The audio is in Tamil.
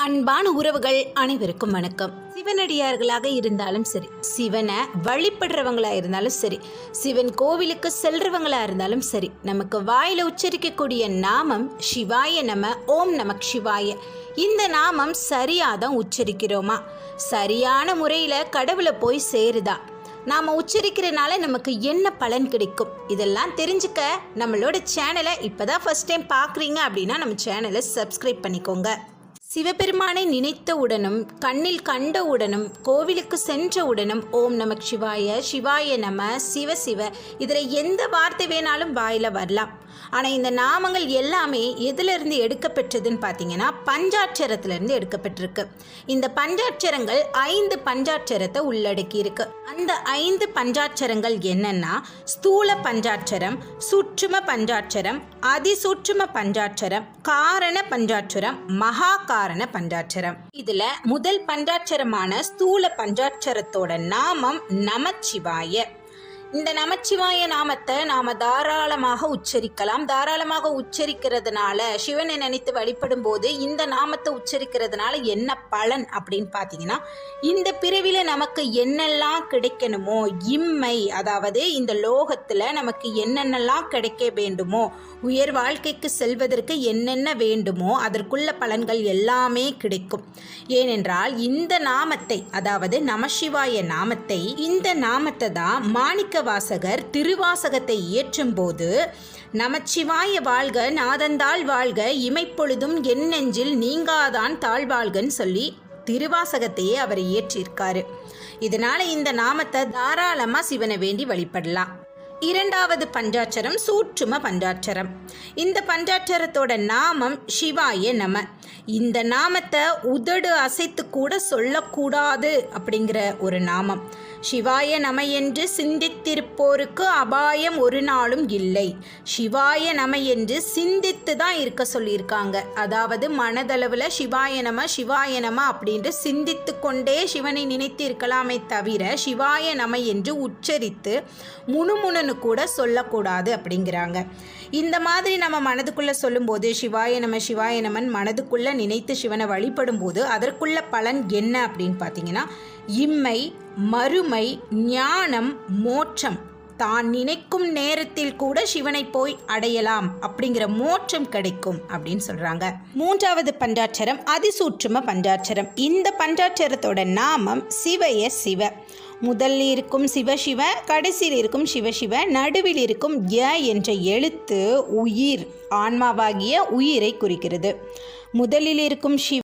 அன்பான உறவுகள் அனைவருக்கும் வணக்கம். சிவனடியார்களாக இருந்தாலும் சரி, சிவனை வழிபடுறவங்களா இருந்தாலும் சரி, சிவன் கோவிலுக்கு செல்றவங்களா இருந்தாலும் சரி, நமக்கு வாயில உச்சரிக்கக்கூடிய நாமம் சிவாய நம, ஓம் நமக் சிவாய. இந்த நாமம் சரியாதான் உச்சரிக்கிறோமா? சரியான முறையில் கடவுளை போய் சேருதா? நாம் உச்சரிக்கிறனால நமக்கு என்ன பலன் கிடைக்கும்? இதெல்லாம் தெரிஞ்சுக்க நம்மளோட சேனலை இப்போ தான் ஃபஸ்ட் டைம் பார்க்குறீங்க அப்படின்னா நம்ம சேனலை சப்ஸ்கிரைப் பண்ணிக்கோங்க. சிவபெருமானை நினைத்த உடனும் கண்ணில் கண்ட உடனும் கோவிலுக்கு சென்ற உடனும் ஓம் நமக் சிவாய, சிவாய நம, சிவ சிவ, இதில் எந்த வார்த்தை வேணாலும் வாயில் வரலாம். ஆனால் இந்த நாமங்கள் எல்லாமே எதிலிருந்து எடுக்கப்பெற்றதுன்னு பார்த்தீங்கன்னா பஞ்சாட்சரத்திலிருந்து எடுக்கப்பட்டிருக்கு. இந்த பஞ்சாட்சரங்கள் 5 பஞ்சாட்சரத்தை உள்ளடக்கி இருக்கு. அந்த 5 பஞ்சாட்சரங்கள் என்னன்னா ஸ்தூல பஞ்சாட்சரம், சூட்சும பஞ்சாட்சரம், அதிசூட்சும பஞ்சாட்சரம், காரண பஞ்சாட்சரம், மகா காரண பஞ்சாட்சரம். இதுல முதல் பஞ்சாட்சரமான ஸ்தூல பஞ்சாட்சரத்தோட நாமம் நமச்சிவாய. இந்த நமச்சிவாய நாமத்தை நாம் தாராளமாக உச்சரிக்கலாம். தாராளமாக உச்சரிக்கிறதுனால, சிவனை நினைத்து வழிபடும் போது இந்த நாமத்தை உச்சரிக்கிறதுனால என்ன பலன் அப்படின்னு பார்த்தீங்கன்னா, இந்த பிறவியில் நமக்கு என்னெல்லாம் கிடைக்கணுமோ, இம்மை அதாவது இந்த லோகத்தில் நமக்கு என்னென்னலாம் கிடைக்க வேண்டுமோ, உயர் வாழ்க்கைக்கு செல்வதற்கு என்னென்ன வேண்டுமோ அதற்குள்ள பலன்கள் எல்லாமே கிடைக்கும். ஏனென்றால் இந்த நாமத்தை, அதாவது நமசிவாய நாமத்தை, இந்த நாமத்தை தான் மாணிக்க வாசகர் திருவாசகத்தை இயற்றும் போது நமச்சிவாய வாழ்க நாதந்தாள் வாழ்க இமைப்பொழுதும் என் நெஞ்சில் நீங்காதான் தாழ்வாழ்கன்னு சொல்லி திருவாசகத்தையே அவர் இயற்றியிருக்காரு. இதனால இந்த நாமத்தை தாராளமா சிவனை வேண்டி வழிபடலாம். இரண்டாவது பஞ்சாட்சரம் சூட்சும பஞ்சாட்சரம். இந்த பஞ்சாட்சரத்தோட நாமம் சிவாய நம. இந்த நாமத்தை உதடு அசைத்து கூட சொல்லக்கூடாது அப்படிங்கிற ஒரு நாமம். சிவாய நம என்று சிந்தித்திருப்போருக்கு அபாயம் ஒரு நாளும் இல்லை. சிவாய நம என்று சிந்தித்து தான் இருக்க சொல்லியிருக்காங்க. அதாவது மனதளவில் சிவாய நம சிவாய நம அப்படின்ட்டு சிந்தித்து கொண்டே சிவனை நினைத்து இருக்கலாமே தவிர சிவாய நம என்று உச்சரித்து முணுமுணுன்னு கூட சொல்லக்கூடாது அப்படிங்கிறாங்க. இந்த மாதிரி நம்ம மனதுக்குள்ளே சொல்லும்போது சிவாய நம சிவாய நமன் மனதுக்குள்ளே நினைத்து சிவனை வழிபடும் போது அதற்குள்ள பலன் என்ன அப்படின்னு பார்த்தீங்கன்னா, இம்மை, மறுமை, ஞானம், மோட்சம், தான் நினைக்கும் நேரத்தில் கூட சிவனை போய் அடையலாம் அப்படிங்கிற மோட்சம் கிடைக்கும் அப்படின்னு சொல்றாங்க. மூன்றாவது பஞ்சாட்சரம் அதிசூட்சும பஞ்சாட்சரம். இந்த பஞ்சாட்சரத்தோட நாமம் சிவய சிவ. முதலில் இருக்கும் சிவசிவ, கடைசியில் இருக்கும் சிவசிவ, நடுவில் இருக்கும் ய என்ற எழுத்து உயிர், ஆன்மாவாகிய உயிரை குறிக்கிறது. முதலில் இருக்கும் சிவ